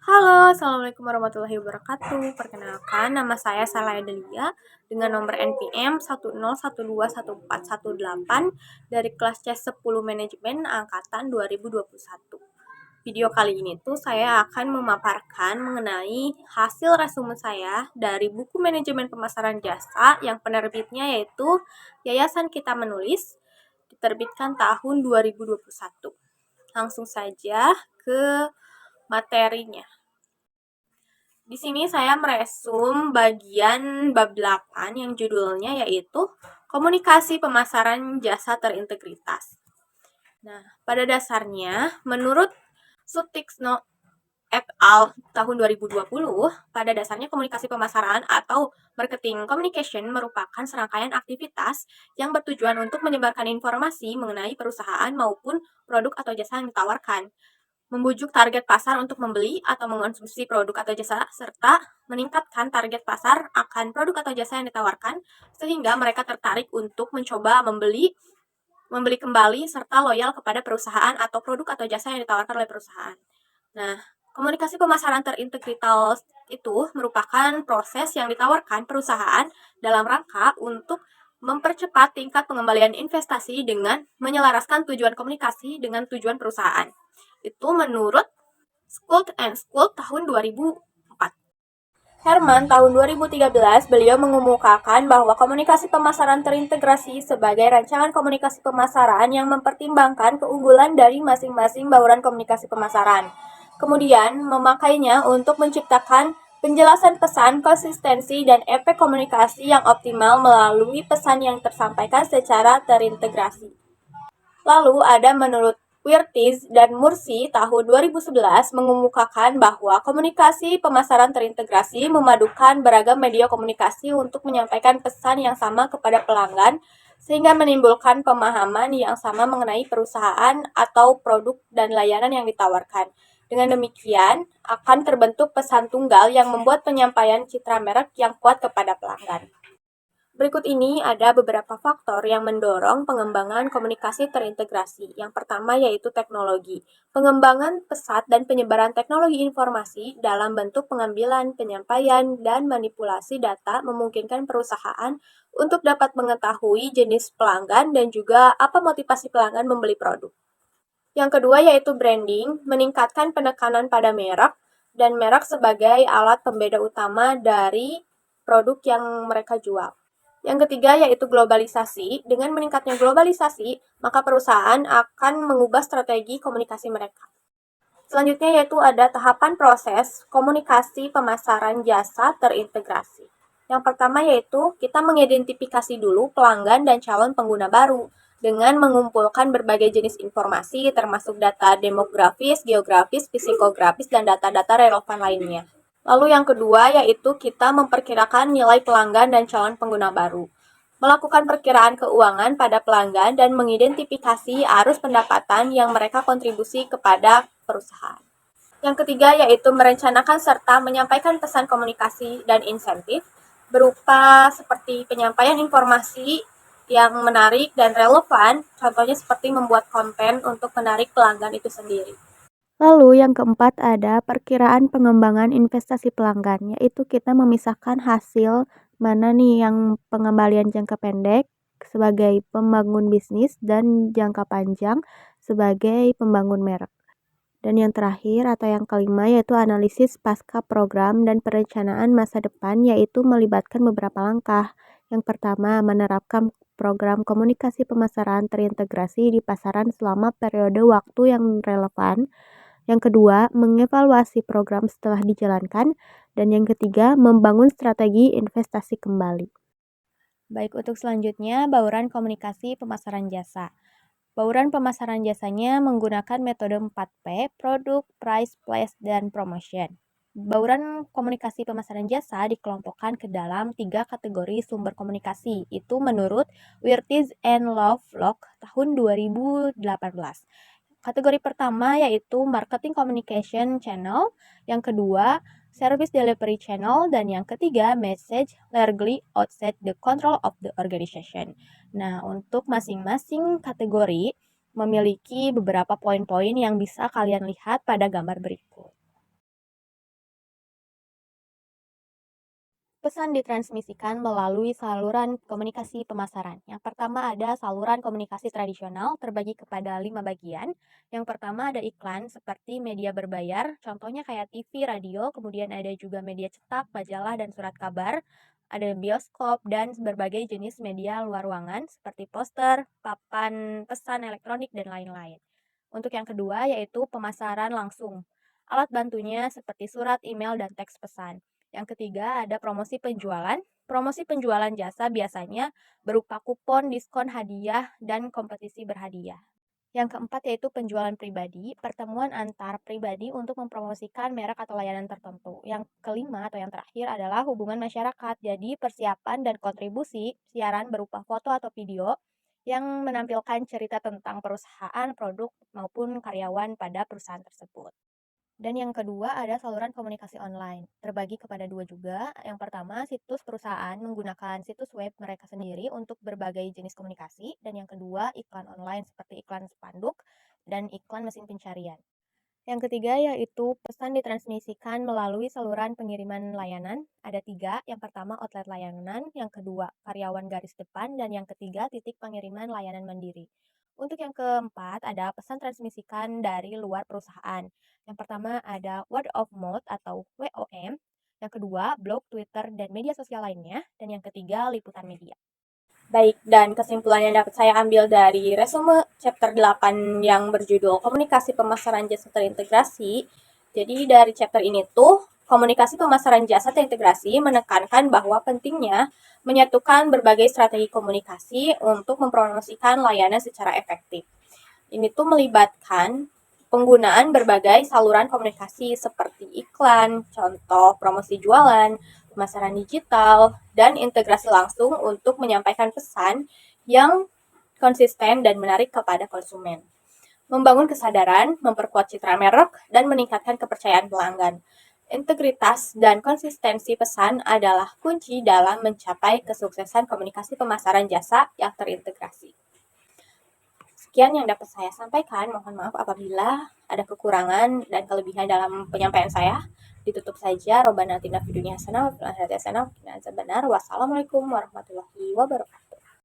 Halo, Assalamualaikum warahmatullahi wabarakatuh. Perkenalkan, nama saya Salaya Delia dengan nomor NPM 101214118 dari kelas C10 Manajemen Angkatan 2021. Video kali ini tuh saya akan memaparkan mengenai hasil resume saya dari buku Manajemen Pemasaran Jasa yang penerbitnya yaitu Yayasan Kita Menulis, diterbitkan tahun 2021. Langsung saja ke materinya. Di sini saya meresum bagian bab 8 yang judulnya yaitu Komunikasi Pemasaran Jasa Terintegritas. Nah, pada dasarnya menurut Sutikno et al. Tahun 2020, pada dasarnya komunikasi pemasaran atau marketing communication merupakan serangkaian aktivitas yang bertujuan untuk menyebarkan informasi mengenai perusahaan maupun produk atau jasa yang ditawarkan, membujuk target pasar untuk membeli atau mengonsumsi produk atau jasa, serta meningkatkan target pasar akan produk atau jasa yang ditawarkan, sehingga mereka tertarik untuk mencoba membeli kembali, serta loyal kepada perusahaan atau produk atau jasa yang ditawarkan oleh perusahaan. Nah, komunikasi pemasaran terintegritas itu merupakan proses yang ditawarkan perusahaan dalam rangka untuk mempercepat tingkat pengembalian investasi dengan menyelaraskan tujuan komunikasi dengan tujuan perusahaan. Itu menurut School and School tahun 2004. Herman tahun 2013 beliau mengemukakan bahwa komunikasi pemasaran terintegrasi sebagai rancangan komunikasi pemasaran yang mempertimbangkan keunggulan dari masing-masing bauran komunikasi pemasaran. Kemudian memakainya untuk menciptakan penjelasan pesan, konsistensi, dan efek komunikasi yang optimal melalui pesan yang tersampaikan secara terintegrasi. Lalu ada menurut Wirtz dan Mursi tahun 2011 mengemukakan bahwa komunikasi pemasaran terintegrasi memadukan beragam media komunikasi untuk menyampaikan pesan yang sama kepada pelanggan sehingga menimbulkan pemahaman yang sama mengenai perusahaan atau produk dan layanan yang ditawarkan. Dengan demikian, akan terbentuk pesan tunggal yang membuat penyampaian citra merek yang kuat kepada pelanggan. Berikut ini ada beberapa faktor yang mendorong pengembangan komunikasi terintegrasi. Yang pertama yaitu teknologi. Pengembangan pesat dan penyebaran teknologi informasi dalam bentuk pengambilan, penyampaian, dan manipulasi data memungkinkan perusahaan untuk dapat mengetahui jenis pelanggan dan juga apa motivasi pelanggan membeli produk. Yang kedua yaitu branding, meningkatkan penekanan pada merek dan merek sebagai alat pembeda utama dari produk yang mereka jual. Yang ketiga yaitu globalisasi. Dengan meningkatnya globalisasi, maka perusahaan akan mengubah strategi komunikasi mereka. Selanjutnya yaitu ada tahapan proses komunikasi pemasaran jasa terintegrasi. Yang pertama yaitu kita mengidentifikasi dulu pelanggan dan calon pengguna baru dengan mengumpulkan berbagai jenis informasi termasuk data demografis, geografis, psikografis, dan data-data relevan lainnya. Lalu yang kedua yaitu kita memperkirakan nilai pelanggan dan calon pengguna baru. Melakukan perkiraan keuangan pada pelanggan dan mengidentifikasi arus pendapatan yang mereka kontribusi kepada perusahaan. Yang ketiga yaitu merencanakan serta menyampaikan pesan komunikasi dan insentif berupa seperti penyampaian informasi yang menarik dan relevan, contohnya seperti membuat konten untuk menarik pelanggan itu sendiri. Lalu yang keempat ada perkiraan pengembangan investasi pelanggan, yaitu kita memisahkan hasil mana nih yang pengembalian jangka pendek sebagai pembangun bisnis dan jangka panjang sebagai pembangun merek. Dan yang terakhir atau yang kelima yaitu analisis pasca program dan perencanaan masa depan, yaitu melibatkan beberapa langkah. Yang pertama, menerapkan program komunikasi pemasaran terintegrasi di pasaran selama periode waktu yang relevan. Yang kedua, mengevaluasi program setelah dijalankan. Dan yang ketiga, membangun strategi investasi kembali. Baik, untuk selanjutnya, bauran komunikasi pemasaran jasa. Bauran pemasaran jasanya menggunakan metode 4P, produk, price, place, dan promotion. Bauran komunikasi pemasaran jasa dikelompokkan ke dalam 3 kategori sumber komunikasi. Itu menurut Wirtz and Lovelock tahun 2018. Kategori pertama yaitu marketing communication channel, yang kedua service delivery channel, dan yang ketiga message largely outside the control of the organization. Nah, untuk masing-masing kategori memiliki beberapa poin-poin yang bisa kalian lihat pada gambar berikut. Pesan ditransmisikan melalui saluran komunikasi pemasaran. Yang pertama ada saluran komunikasi tradisional terbagi kepada 5 bagian. Yang pertama ada iklan seperti media berbayar, contohnya kayak TV, radio, kemudian ada juga media cetak, majalah, dan surat kabar. Ada bioskop dan berbagai jenis media luar ruangan seperti poster, papan pesan elektronik, dan lain-lain. Untuk yang kedua yaitu pemasaran langsung. Alat bantunya seperti surat, email, dan teks pesan. Yang ketiga ada promosi penjualan. Promosi penjualan jasa biasanya berupa kupon, diskon, hadiah, dan kompetisi berhadiah. Yang keempat yaitu penjualan pribadi, pertemuan antar pribadi untuk mempromosikan merek atau layanan tertentu. Yang kelima atau yang terakhir adalah hubungan masyarakat. Jadi persiapan dan kontribusi siaran berupa foto atau video yang menampilkan cerita tentang perusahaan, produk, maupun karyawan pada perusahaan tersebut. Dan yang kedua ada saluran komunikasi online, terbagi kepada dua juga. Yang pertama, situs perusahaan menggunakan situs web mereka sendiri untuk berbagai jenis komunikasi. Dan yang kedua, iklan online seperti iklan spanduk dan iklan mesin pencarian. Yang ketiga yaitu pesan ditransmisikan melalui saluran pengiriman layanan. Ada tiga, yang pertama outlet layanan, yang kedua karyawan garis depan, dan yang ketiga titik pengiriman layanan mandiri. Untuk yang keempat ada pesan transmisikan dari luar perusahaan. Yang pertama ada word of mouth atau WOM, yang kedua blog, Twitter, dan media sosial lainnya, dan yang ketiga liputan media. Baik, dan kesimpulan yang dapat saya ambil dari resume chapter 8 yang berjudul Komunikasi Pemasaran Jasa Terintegrasi. Jadi dari chapter ini tuh, komunikasi pemasaran jasa terintegrasi menekankan bahwa pentingnya menyatukan berbagai strategi komunikasi untuk mempromosikan layanan secara efektif. Ini tuh melibatkan penggunaan berbagai saluran komunikasi seperti iklan, contoh promosi jualan, pemasaran digital, dan integrasi langsung untuk menyampaikan pesan yang konsisten dan menarik kepada konsumen. Membangun kesadaran, memperkuat citra merek, dan meningkatkan kepercayaan pelanggan. Integritas dan konsistensi pesan adalah kunci dalam mencapai kesuksesan komunikasi pemasaran jasa yang terintegrasi. Sekian yang dapat saya sampaikan. Mohon maaf apabila ada kekurangan dan kelebihan dalam penyampaian saya. Ditutup saja. Robbana atina fid dunya hasanah wa fil akhirati hasanah wa qina adzabannar. Wassalamualaikum warahmatullahi wabarakatuh.